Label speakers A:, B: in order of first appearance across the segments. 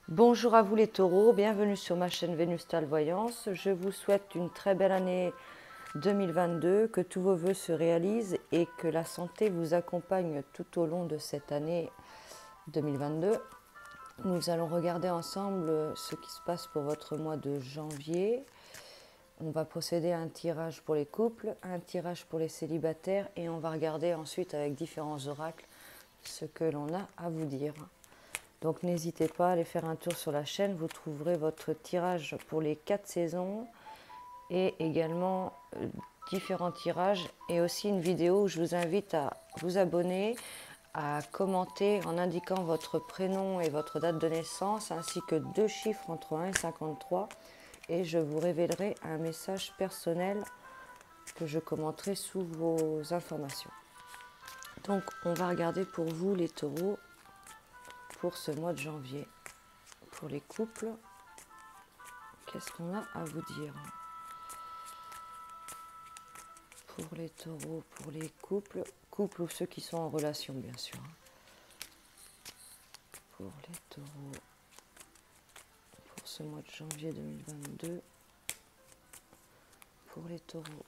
A: Bonjour à vous les taureaux, bienvenue sur ma chaîne Vénustal Voyance. Je vous souhaite une très belle année 2022, que tous vos vœux se réalisent et que la santé vous accompagne tout au long de cette année 2022. Nous allons regarder ensemble ce qui se passe pour votre mois de janvier. On va procéder à un tirage pour les couples, un tirage pour les célibataires et on va regarder ensuite avec différents oracles ce que l'on a à vous dire. Donc n'hésitez pas à aller faire un tour sur la chaîne, vous trouverez votre tirage pour les 4 saisons et également différents tirages et aussi une vidéo où je vous invite à vous abonner, à commenter en indiquant votre prénom et votre date de naissance ainsi que 2 chiffres entre 1 et 53 et je vous révélerai un message personnel que je commenterai sous vos informations. Donc on va regarder pour vous les taureaux pour ce mois de janvier. Pour les couples, qu'est-ce qu'on a à vous dire? Pour les taureaux, pour les couples ou ceux qui sont en relation bien sûr. Pour les taureaux, pour ce mois de janvier 2022, pour les taureaux,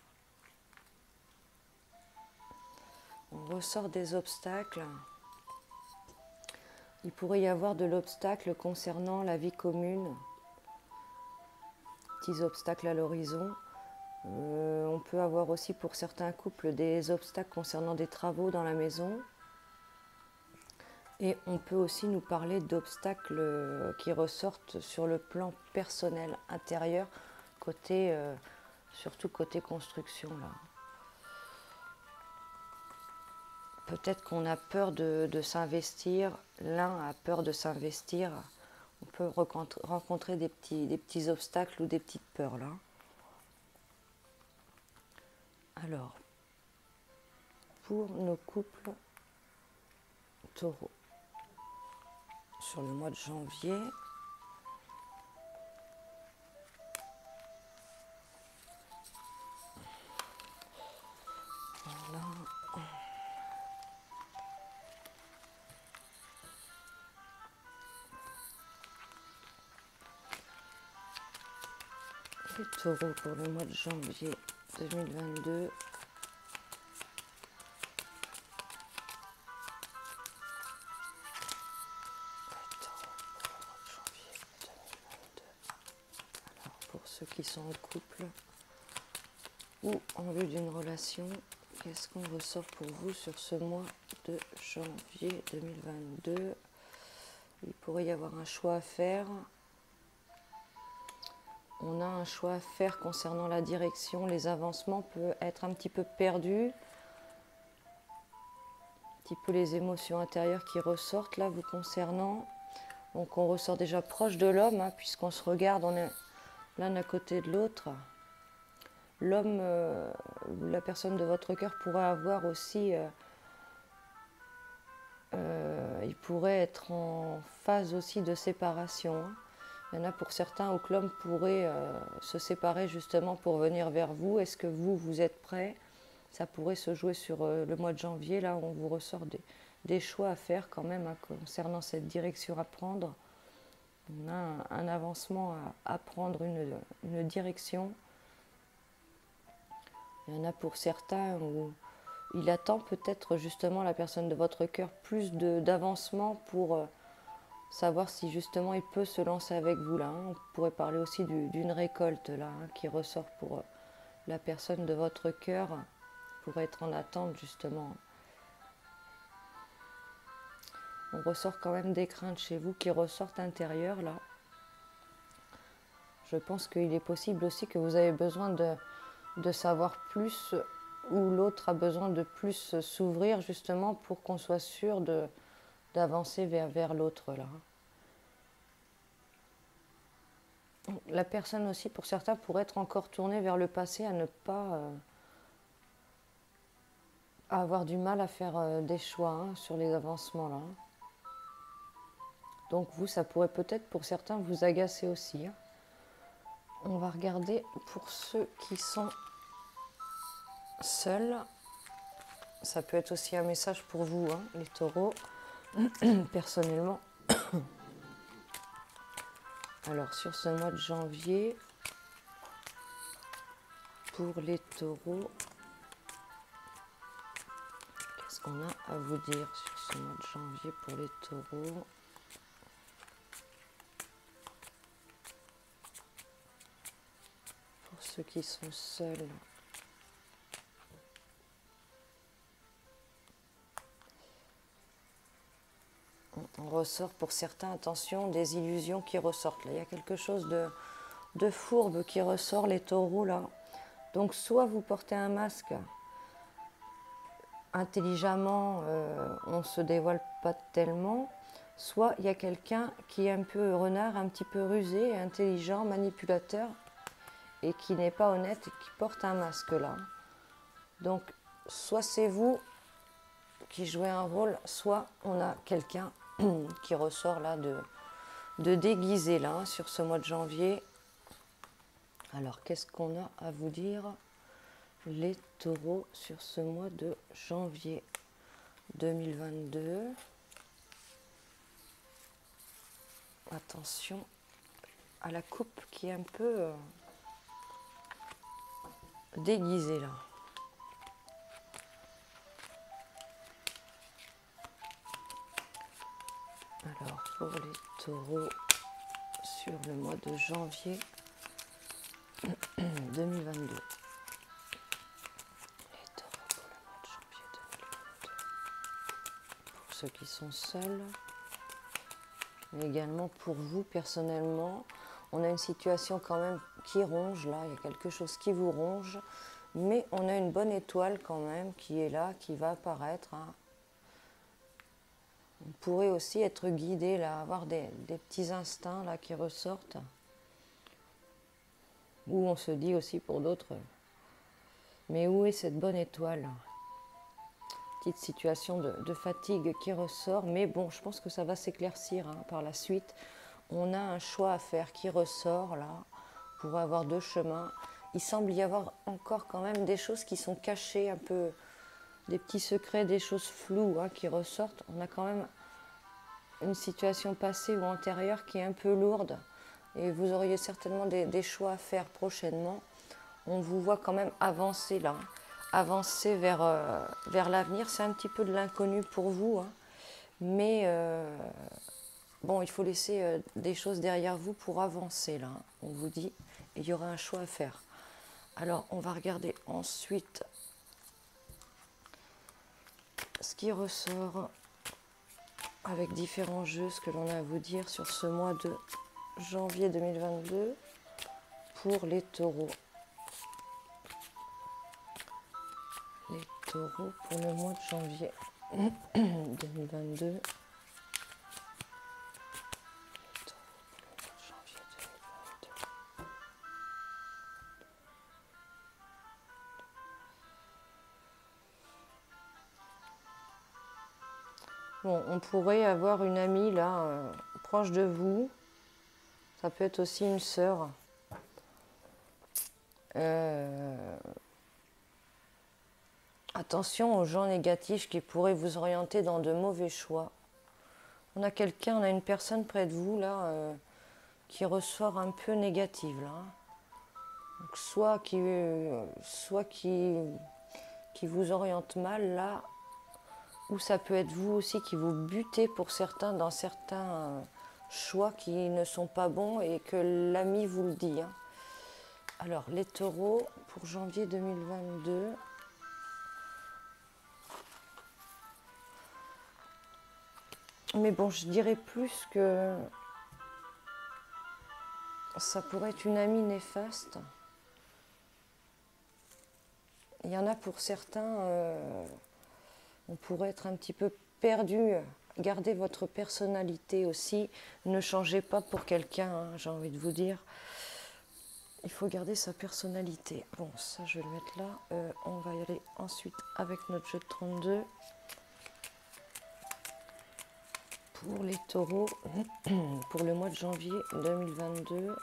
A: on ressort des obstacles. Il pourrait y avoir de l'obstacle concernant la vie commune, petits obstacles à l'horizon. On peut avoir aussi pour certains couples des obstacles concernant des travaux dans la maison. Et on peut aussi nous parler d'obstacles qui ressortent sur le plan personnel, intérieur, côté, surtout côté construction là. Peut-être qu'on a peur de s'investir, l'un a peur de s'investir. On peut rencontrer des petits obstacles ou des petites peurs là. Alors, pour nos couples taureaux, sur le mois de janvier, voilà. Les taureaux pour le mois de janvier 2022. Pour ceux qui sont en couple ou en vue d'une relation, qu'est-ce qu'on ressort pour vous sur ce mois de janvier 2022? Il pourrait y avoir un choix à faire. On a un choix à faire concernant la direction. Les avancements peuvent être un petit peu perdus. Un petit peu les émotions intérieures qui ressortent là vous concernant. Donc on ressort déjà proche de l'homme, hein, puisqu'on se regarde, on est l'un à côté de l'autre. L'homme, la personne de votre cœur pourrait avoir aussi, il pourrait être en phase aussi de séparation. Hein. Il y en a pour certains où l'homme pourrait se séparer justement pour venir vers vous. Est-ce que vous êtes prêts? Ça pourrait se jouer sur le mois de janvier, là où on vous ressort des choix à faire quand même hein, concernant cette direction à prendre. On a un avancement à prendre, une direction. Il y en a pour certains où il attend peut-être justement la personne de votre cœur plus d'avancement pour savoir si justement il peut se lancer avec vous là. Hein. On pourrait parler aussi d'une récolte là hein, qui ressort pour la personne de votre cœur pour être en attente justement. On ressort quand même des craintes chez vous qui ressortent intérieures là. Je pense qu'il est possible aussi que vous avez besoin de savoir plus ou l'autre a besoin de plus s'ouvrir justement pour qu'on soit sûr d'avancer vers l'autre là. La personne aussi pour certains pourrait être encore tournée vers le passé à ne pas à avoir du mal à faire des choix hein, sur les avancements là. Donc vous ça pourrait peut-être pour certains vous agacer aussi. Hein. On va regarder pour ceux qui sont seuls. Ça peut être aussi un message pour vous, hein, les taureaux. Personnellement, Alors, sur ce mois de janvier, pour les taureaux, qu'est-ce qu'on a à vous dire sur ce mois de janvier pour les taureaux? Pour ceux qui sont seuls, on ressort pour certains, attention, des illusions qui ressortent. Là, il y a quelque chose de fourbe qui ressort, les taureaux, là. Donc, soit vous portez un masque intelligemment, on ne se dévoile pas tellement, soit il y a quelqu'un qui est un peu renard, un petit peu rusé, intelligent, manipulateur, et qui n'est pas honnête et qui porte un masque là. Donc, soit c'est vous qui jouez un rôle, soit on a quelqu'un qui ressort là de déguisé là sur ce mois de janvier. Alors, qu'est-ce qu'on a à vous dire, les taureaux, sur ce mois de janvier 2022? Attention à la coupe qui est un peu déguisée là. Alors, pour les taureaux, sur le mois de janvier 2022. Les taureaux pour le mois de janvier 2022. Pour ceux qui sont seuls, mais également pour vous personnellement, on a une situation quand même qui ronge là, il y a quelque chose qui vous ronge, mais on a une bonne étoile quand même qui est là, qui va apparaître. Hein. On pourrait aussi être guidé là, avoir des petits instincts là qui ressortent. Ou on se dit aussi pour d'autres, mais où est cette bonne étoile? Petite situation de fatigue qui ressort, mais bon, je pense que ça va s'éclaircir hein, par la suite. On a un choix à faire qui ressort là, pour avoir deux chemins. Il semble y avoir encore quand même des choses qui sont cachées, un peu des petits secrets, des choses floues hein, qui ressortent. On a quand même une situation passée ou antérieure qui est un peu lourde et vous auriez certainement des choix à faire prochainement. On vous voit quand même avancer là, avancer vers l'avenir. C'est un petit peu de l'inconnu pour vous, hein, mais bon, il faut laisser des choses derrière vous pour avancer là, hein, on vous dit, et il y aura un choix à faire. Alors, on va regarder ensuite ce qui ressort avec différents jeux, ce que l'on a à vous dire sur ce mois de janvier 2022 pour les taureaux. Les taureaux pour le mois de janvier 2022. Bon, on pourrait avoir une amie là, proche de vous. Ça peut être aussi une sœur. Attention aux gens négatifs qui pourraient vous orienter dans de mauvais choix. On a quelqu'un, on a une personne près de vous là qui ressort un peu négative là. Donc, soit qui vous oriente mal là, ou ça peut être vous aussi qui vous butez pour certains dans certains choix qui ne sont pas bons et que l'ami vous le dit. Hein. Alors, les taureaux pour janvier 2022. Mais bon, je dirais plus que ça pourrait être une amie néfaste. Il y en a pour certains, on pourrait être un petit peu perdu. Gardez votre personnalité aussi. Ne changez pas pour quelqu'un, hein, j'ai envie de vous dire. Il faut garder sa personnalité. Bon, ça, je vais le mettre là. On va y aller ensuite avec notre jeu de 32. Pour les taureaux, pour le mois de janvier 2022.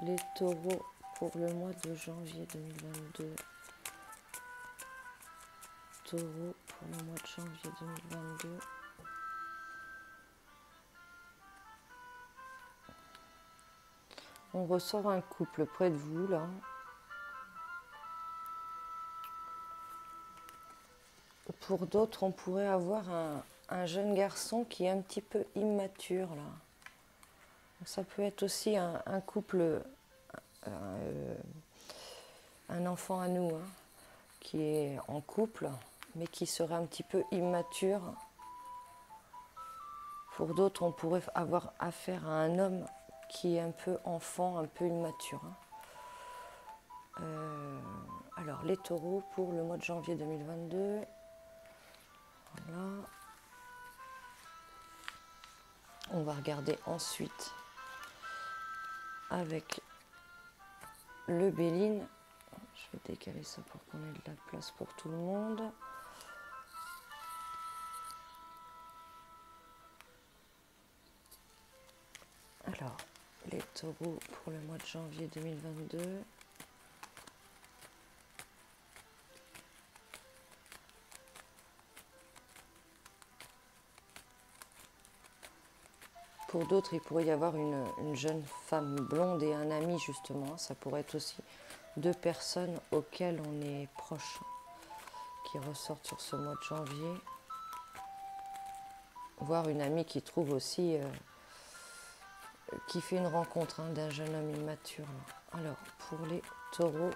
A: Les taureaux pour le mois de janvier 2022. Taureau pour le mois de janvier 2022. On ressort un couple près de vous, là. Pour d'autres, on pourrait avoir un jeune garçon qui est un petit peu immature, là. Ça peut être aussi un couple, un enfant à nous, hein, qui est en couple, mais qui serait un petit peu immature. Pour d'autres, on pourrait avoir affaire à un homme qui est un peu enfant, un peu immature. Hein. Alors, les taureaux pour le mois de janvier 2022. Voilà. On va regarder ensuite avec le Béline. Je vais décaler ça pour qu'on ait de la place pour tout le monde. Alors, les taureaux pour le mois de janvier 2022. Pour d'autres, il pourrait y avoir une jeune femme blonde et un ami, justement. Ça pourrait être aussi deux personnes auxquelles on est proche, qui ressortent sur ce mois de janvier. Voire une amie qui trouve aussi, qui fait une rencontre d'un jeune homme immature. Alors, pour les taureaux,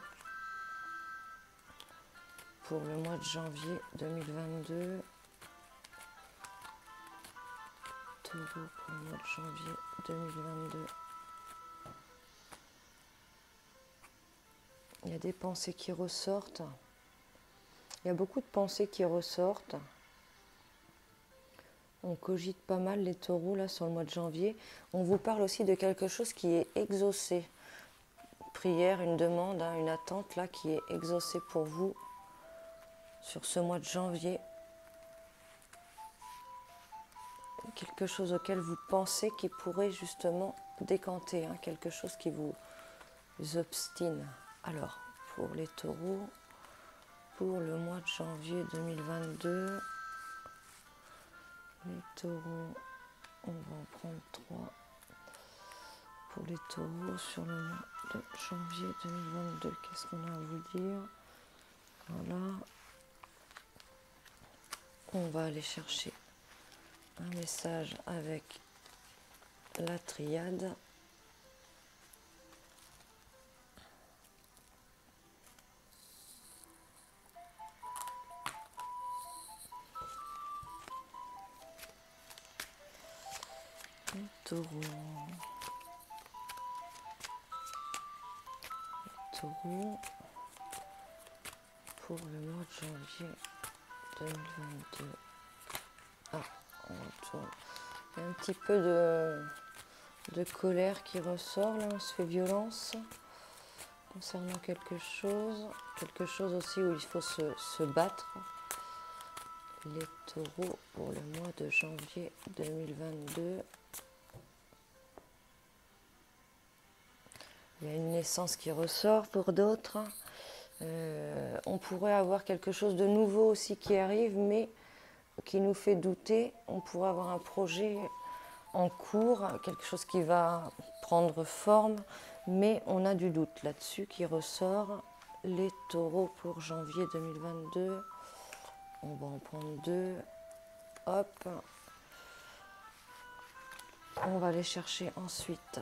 A: pour le mois de janvier 2022, taureau pour le mois de janvier 2022. Il y a des pensées qui ressortent. Il y a beaucoup de pensées qui ressortent. On cogite pas mal les taureaux là sur le mois de janvier. On vous parle aussi de quelque chose qui est exaucé. Prière, une demande, hein, une attente là qui est exaucée pour vous sur ce mois de janvier. Quelque chose auquel vous pensez qui pourrait justement décanter, hein, quelque chose qui vous obstine. Alors, pour les taureaux, pour le mois de janvier 2022, les taureaux, on va en prendre 3. Pour les taureaux, sur le mois de janvier 2022, qu'est-ce qu'on a à vous dire? Voilà. On va aller chercher un message avec la triade. Les taureaux. Les taureaux pour le mois de janvier 2022. Ah, on retourne. Il y a un petit peu de colère qui ressort, là, on se fait violence concernant quelque chose aussi où il faut se battre. Les taureaux pour le mois de janvier 2022. Il y a une naissance qui ressort pour d'autres. On pourrait avoir quelque chose de nouveau aussi qui arrive, mais qui nous fait douter. On pourrait avoir un projet en cours, quelque chose qui va prendre forme, mais on a du doute là-dessus qui ressort. Les taureaux pour janvier 2022, on va en prendre 2. Hop. On va aller chercher ensuite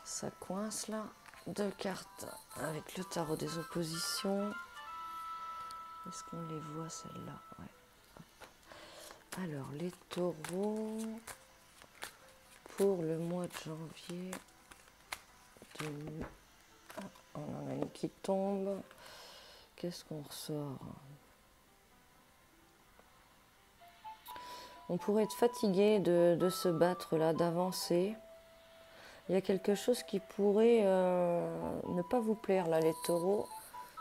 A: ça coince là. 2 cartes avec le tarot des oppositions. Est-ce qu'on les voit celles-là? Ouais. Alors, les taureaux pour le mois de janvier. On en a une qui tombe. Qu'est-ce qu'on ressort? On pourrait être fatigué de se battre là, d'avancer. Il y a quelque chose qui pourrait ne pas vous plaire là, les taureaux.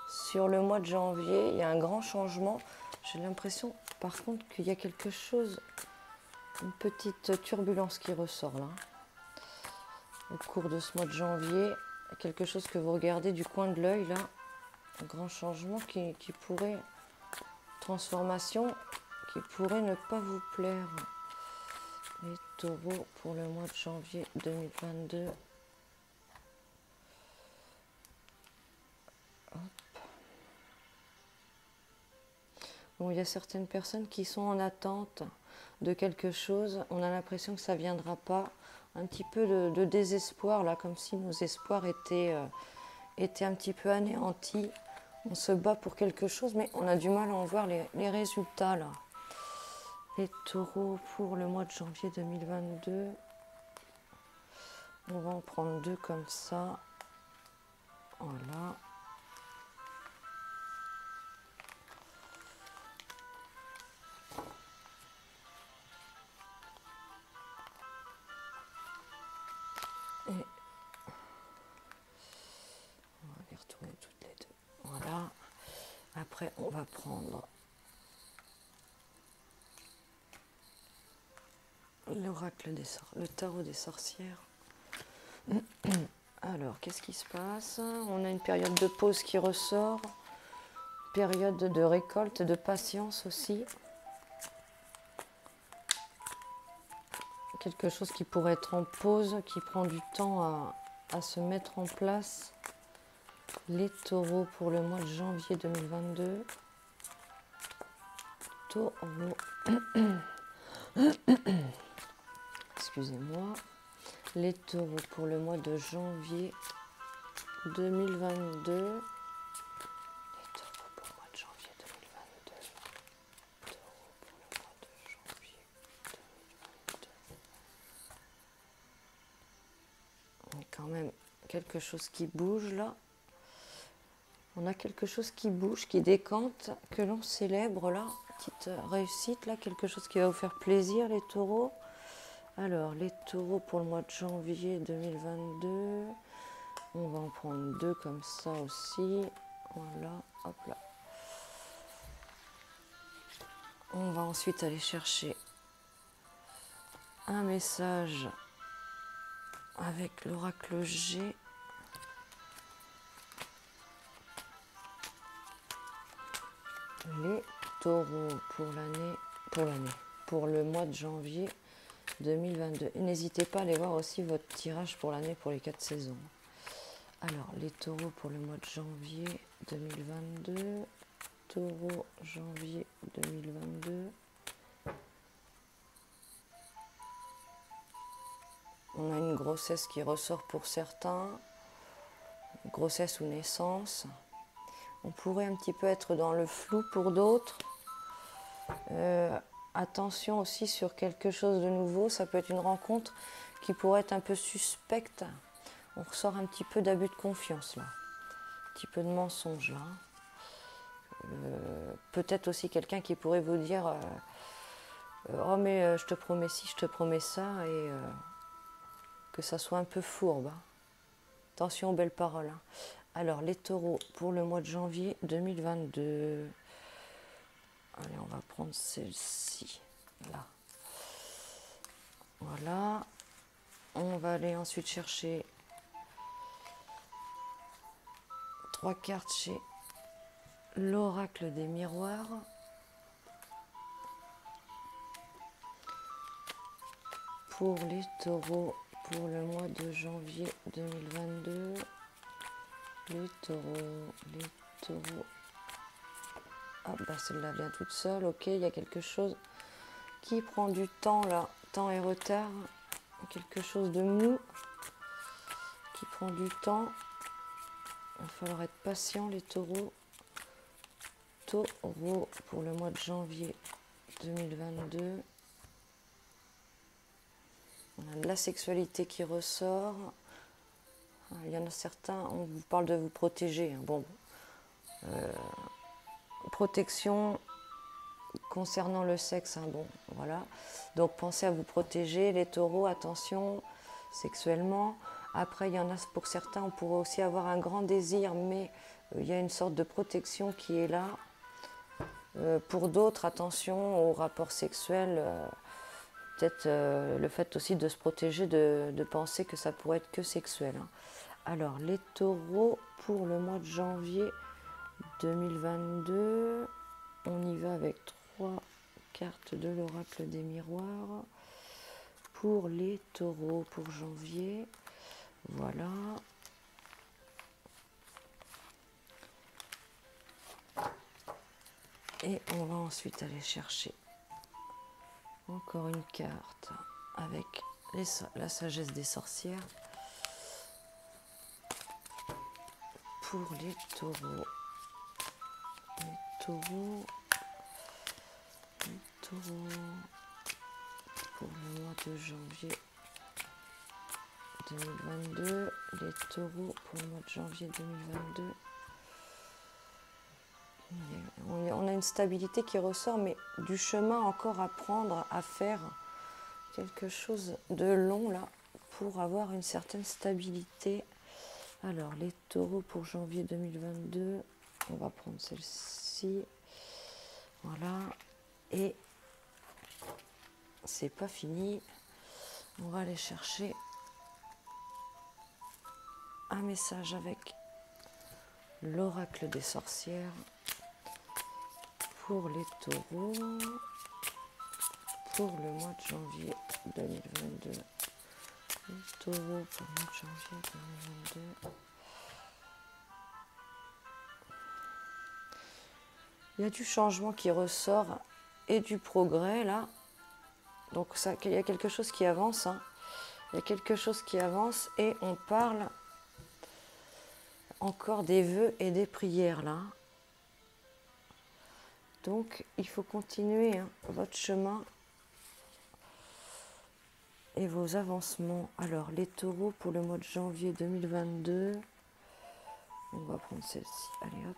A: Sur le mois de janvier, il y a un grand changement. J'ai l'impression, par contre, qu'il y a quelque chose, une petite turbulence qui ressort là. Au cours de ce mois de janvier, quelque chose que vous regardez du coin de l'œil là. Un grand changement qui pourrait, transformation, qui pourrait ne pas vous plaire. Les taureaux pour le mois de janvier 2022. Hop. Bon, il y a certaines personnes qui sont en attente de quelque chose. On a l'impression que ça ne viendra pas. Un petit peu de désespoir, là, comme si nos espoirs étaient un petit peu anéantis. On se bat pour quelque chose, mais on a du mal à en voir les résultats, là. Les taureaux pour le mois de janvier 2022. On va en prendre 2 comme ça. Voilà. Et on va les retourner toutes les 2. Voilà. Après, on va prendre l'oracle le tarot des sorcières. Alors, qu'est-ce qui se passe? On a une période de pause qui ressort, période de récolte, de patience aussi. Quelque chose qui pourrait être en pause, qui prend du temps à se mettre en place. Les taureaux pour le mois de janvier 2022. Taureaux. Excusez-moi. Les taureaux pour le mois de janvier 2022. Les taureaux pour le mois de janvier 2022. Taureaux pour le mois de janvier 2022. On a quand même quelque chose qui bouge là. On a quelque chose qui bouge, qui décante, que l'on célèbre là. Petite réussite là, quelque chose qui va vous faire plaisir les taureaux. Alors, les taureaux pour le mois de janvier 2022, on va en prendre 2 comme ça aussi. Voilà, hop là. On va ensuite aller chercher un message avec l'oracle G. Les taureaux pour le mois de janvier 2022. N'hésitez pas à aller voir aussi votre tirage pour l'année pour les 4 saisons. Alors, les taureaux pour le mois de janvier 2022. Taureau, janvier 2022. On a une grossesse qui ressort pour certains. Grossesse ou naissance. On pourrait un petit peu être dans le flou pour d'autres. Attention aussi sur quelque chose de nouveau, ça peut être une rencontre qui pourrait être un peu suspecte. On ressort un petit peu d'abus de confiance là, un petit peu de mensonge là. Peut-être aussi quelqu'un qui pourrait vous dire oh mais je te promets ci, je te promets ça, et que ça soit un peu fourbe. Attention aux belles paroles. Alors les taureaux pour le mois de janvier 2022. Allez, on va prendre celle-ci, là. Voilà. On va aller ensuite chercher 3 cartes chez l'oracle des miroirs. Pour les taureaux, pour le mois de janvier 2022. Les taureaux. Ah bah celle-là vient toute seule, ok, il y a quelque chose qui prend du temps là, temps et retard, quelque chose de mou qui prend du temps. Il va falloir être patient les taureaux. Taureaux pour le mois de janvier 2022. On a de la sexualité qui ressort. Il y en a certains, on vous parle de vous protéger. Bon, protection concernant le sexe, bon, voilà. Donc pensez à vous protéger, les taureaux, attention, sexuellement. Après, il y en a pour certains, on pourrait aussi avoir un grand désir, mais il y a une sorte de protection qui est là. Pour d'autres, attention aux rapports sexuels. Peut-être le fait aussi de se protéger, de penser que ça pourrait être que sexuel. Alors, les taureaux pour le mois de janvier 2022, on y va avec 3 cartes de l'oracle des miroirs. pour les taureaux pour janvier. Voilà. Et on va ensuite aller chercher encore une carte avec la sagesse des sorcières pour les taureaux. Les taureaux pour le mois de janvier 2022. Les taureaux pour le mois de janvier 2022. On a une stabilité qui ressort, mais du chemin encore à prendre, à faire quelque chose de long là pour avoir une certaine stabilité. Alors, les taureaux pour janvier 2022, on va prendre celle-ci. Voilà. Et c'est pas fini. On va aller chercher un message avec l'oracle des sorcières pour les taureaux pour le mois de janvier 2022. Les taureaux pour le mois de janvier 2022. Il y a du changement qui ressort et du progrès là. Donc ça, il y a quelque chose qui avance. Hein. Il y a quelque chose qui avance et on parle encore des vœux et des prières là. Donc il faut continuer hein, votre chemin et vos avancements. Alors les taureaux pour le mois de janvier 2022. On va prendre celle-ci. Allez hop.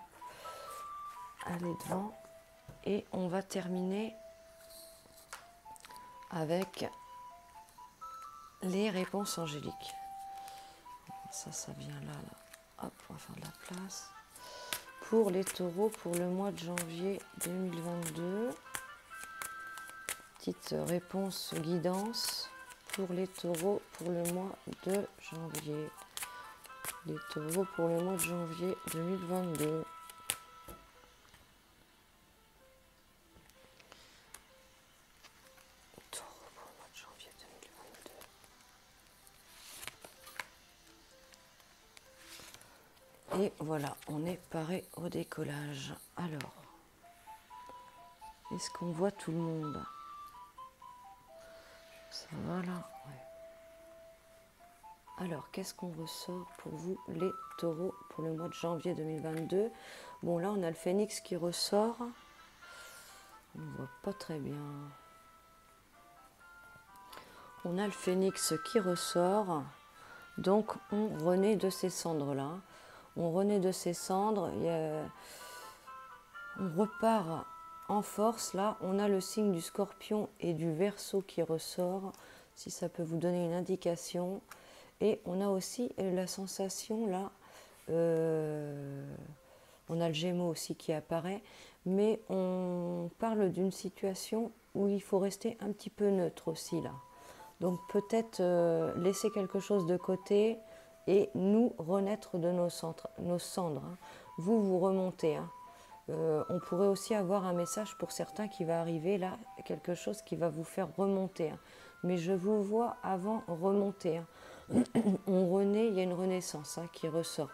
A: Allez devant. Et on va terminer avec les réponses angéliques. Ça vient là, là. Hop, on va faire de la place. Pour les taureaux pour le mois de janvier 2022. Petite réponse guidance pour les taureaux pour le mois de janvier. Les taureaux pour le mois de janvier 2022. Taureaux pour le mois de janvier 2022. Et voilà, on est paré au décollage. Alors, est-ce qu'on voit tout le monde? Ça va là? Ouais. Alors, qu'est-ce qu'on ressort pour vous, les taureaux, pour le mois de janvier 2022? Bon, là, on a le phénix qui ressort. On ne voit pas très bien. On a le phénix qui ressort. Donc, on renaît de ces cendres-là. On renaît de ces cendres. On repart en force. Là, on a le signe du scorpion et du verseau qui ressort. Si ça peut vous donner une indication. Et on a aussi la sensation, là, on a le Gémeaux aussi qui apparaît, mais on parle d'une situation où il faut rester un petit peu neutre aussi, là. Donc peut-être laisser quelque chose de côté et nous renaître de nos cendres. Hein. Vous remontez. Hein. On pourrait aussi avoir un message pour certains qui va arriver, là, quelque chose qui va vous faire remonter. Hein. Mais je vous vois avant remonter. Hein. On renaît, il y a une renaissance hein, qui ressort.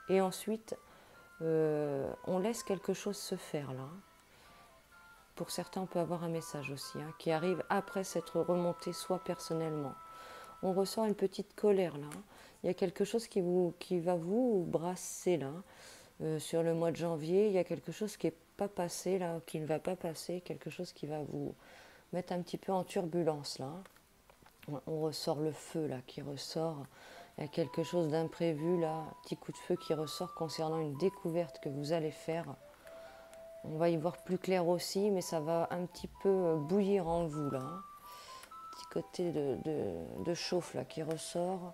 A: Et ensuite, on laisse quelque chose se faire là. Pour certains, on peut avoir un message aussi hein, qui arrive après s'être remonté soi personnellement. On ressent une petite colère là. Il y a quelque chose qui va vous brasser là. Sur le mois de janvier, il y a quelque chose qui n'est pas passé là, qui ne va pas passer, quelque chose qui va vous mettre un petit peu en turbulence là. On ressort le feu là qui ressort. Il y a quelque chose d'imprévu là, un petit coup de feu qui ressort concernant une découverte que vous allez faire. On va y voir plus clair aussi, mais ça va un petit peu bouillir en vous là. Petit côté de chauffe là qui ressort.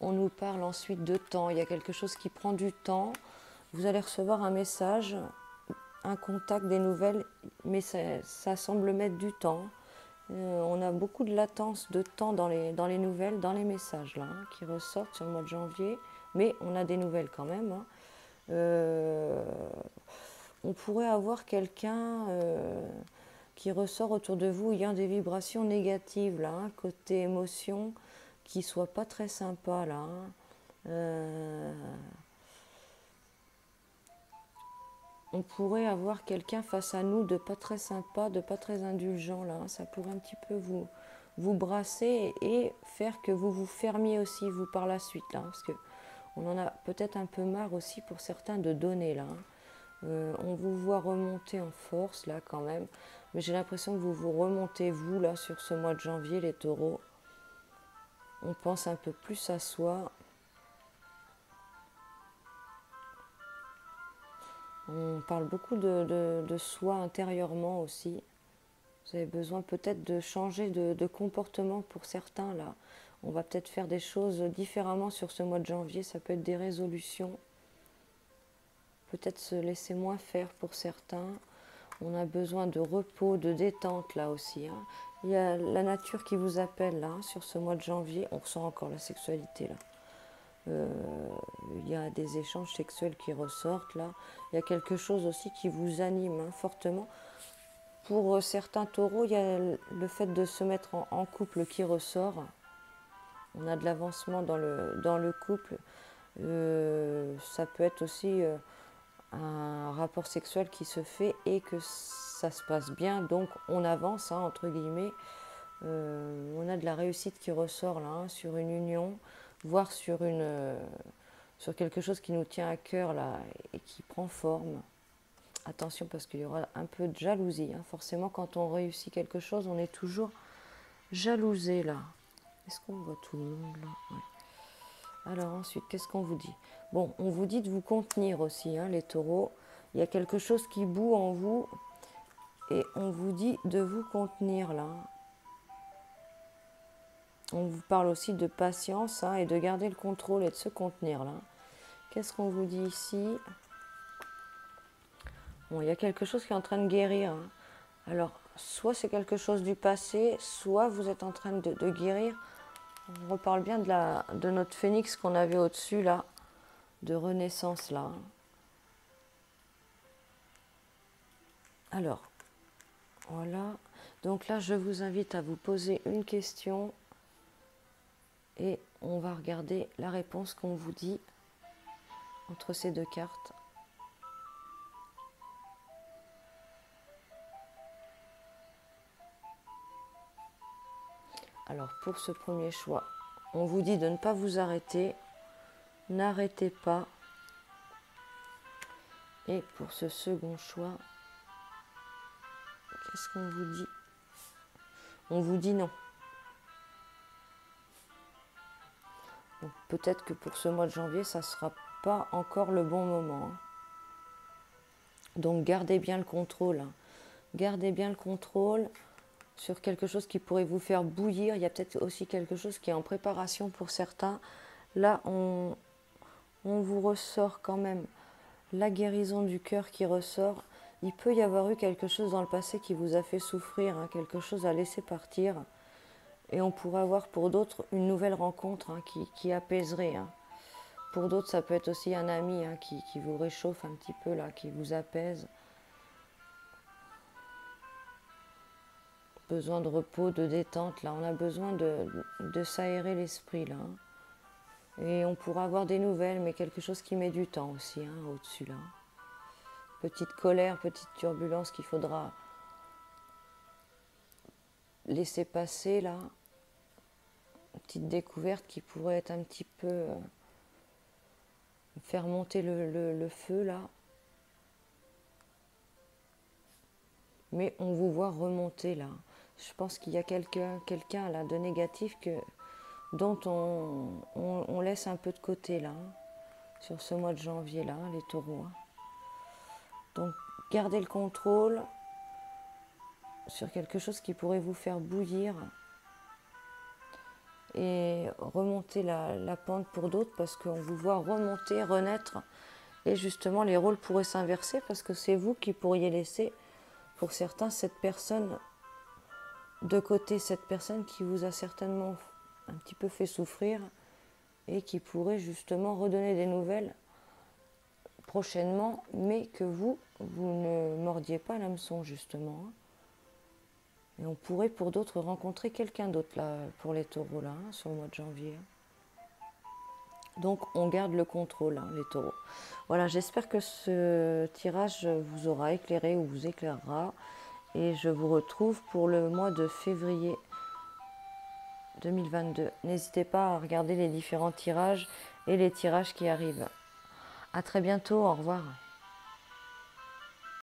A: On nous parle ensuite de temps. Il y a quelque chose qui prend du temps. Vous allez recevoir un message, un contact, des nouvelles, mais ça semble mettre du temps. On a beaucoup de latence de temps dans les nouvelles, dans les messages là, hein, qui ressortent sur le mois de janvier, mais on a des nouvelles quand même. Hein. On pourrait avoir quelqu'un qui ressort autour de vous. Il y a des vibrations négatives là, hein, côté émotion, qui ne soient pas très sympas là. Hein. On pourrait avoir quelqu'un face à nous de pas très sympa, de pas très indulgent là. Hein. Ça pourrait un petit peu vous brasser et faire que vous vous fermiez aussi vous par la suite là. Hein, parce que on en a peut-être un peu marre aussi pour certains de donner là. Hein. On vous voit remonter en force là quand même. Mais j'ai l'impression que vous vous remontez vous là sur ce mois de janvier les taureaux. On pense un peu plus à soi. On parle beaucoup de soi intérieurement aussi. Vous avez besoin peut-être de changer de comportement pour certains là. On va peut-être faire des choses différemment sur ce mois de janvier. Ça peut être des résolutions. Peut-être se laisser moins faire pour certains. On a besoin de repos, de détente là aussi. Hein. Il y a la nature qui vous appelle là, hein, sur ce mois de janvier. On ressent encore la sexualité là. Il y a des échanges sexuels qui ressortent là. Il y a quelque chose aussi qui vous anime hein, fortement. Pour certains taureaux, il y a le fait de se mettre en couple qui ressort. On a de l'avancement dans le couple. Ça peut être aussi un rapport sexuel qui se fait et que ça se passe bien, donc on avance, hein, entre guillemets. On a de la réussite qui ressort là, hein, sur une union, voire sur quelque chose qui nous tient à cœur là et qui prend forme. Attention parce qu'il y aura un peu de jalousie. Hein. Forcément, quand on réussit quelque chose, on est toujours jalousé là. Est-ce qu'on voit tout le monde là? Ouais. Alors ensuite, qu'est-ce qu'on vous dit? Bon, on vous dit de vous contenir aussi, hein, les taureaux. Il y a quelque chose qui bout en vous et on vous dit de vous contenir là. On vous parle aussi de patience hein, et de garder le contrôle et de se contenir là. Qu'est-ce qu'on vous dit ici? Bon, il y a quelque chose qui est en train de guérir. Hein. Alors, soit c'est quelque chose du passé, soit vous êtes en train de guérir. On reparle bien de notre phénix qu'on avait au-dessus là, de renaissance là. Alors, voilà. Donc là, je vous invite à vous poser une question et on va regarder la réponse qu'on vous dit entre ces deux cartes. Alors, pour ce premier choix, on vous dit de ne pas vous arrêter. N'arrêtez pas. Et pour ce second choix, qu'est-ce qu'on vous dit? On vous dit non. Peut-être que pour ce mois de janvier, ça ne sera pas encore le bon moment. Hein. Donc gardez bien le contrôle. Hein. Gardez bien le contrôle sur quelque chose qui pourrait vous faire bouillir. Il y a peut-être aussi quelque chose qui est en préparation pour certains. Là, on vous ressort quand même la guérison du cœur qui ressort. Il peut y avoir eu quelque chose dans le passé qui vous a fait souffrir, hein, quelque chose à laisser partir. Et on pourrait avoir pour d'autres une nouvelle rencontre hein, qui apaiserait. Hein. Pour d'autres, ça peut être aussi un ami hein, qui vous réchauffe un petit peu, là, qui vous apaise. Besoin de repos, de détente, là. On a besoin de s'aérer l'esprit, là. Hein. Et on pourra avoir des nouvelles, mais quelque chose qui met du temps aussi, hein, au-dessus, là. Petite colère, petite turbulence qu'il faudra laisser passer, là. Une petite découverte qui pourrait être un petit peu... faire monter le feu, là. Mais on vous voit remonter, là. Je pense qu'il y a quelqu'un là de négatif dont on laisse un peu de côté, là. Sur ce mois de janvier, là, les taureaux. Hein. Donc, gardez le contrôle sur quelque chose qui pourrait vous faire bouillir et remonter la pente pour d'autres parce qu'on vous voit remonter, renaître et justement les rôles pourraient s'inverser parce que c'est vous qui pourriez laisser pour certains cette personne de côté, cette personne qui vous a certainement un petit peu fait souffrir et qui pourrait justement redonner des nouvelles prochainement mais que vous ne mordiez pas l'hameçon justement. Et on pourrait pour d'autres rencontrer quelqu'un d'autre là, pour les taureaux là, hein, sur le mois de janvier. Donc on garde le contrôle, hein, les taureaux. Voilà, j'espère que ce tirage vous aura éclairé ou vous éclairera. Et je vous retrouve pour le mois de février 2022. N'hésitez pas à regarder les différents tirages et les tirages qui arrivent. À très bientôt, au revoir.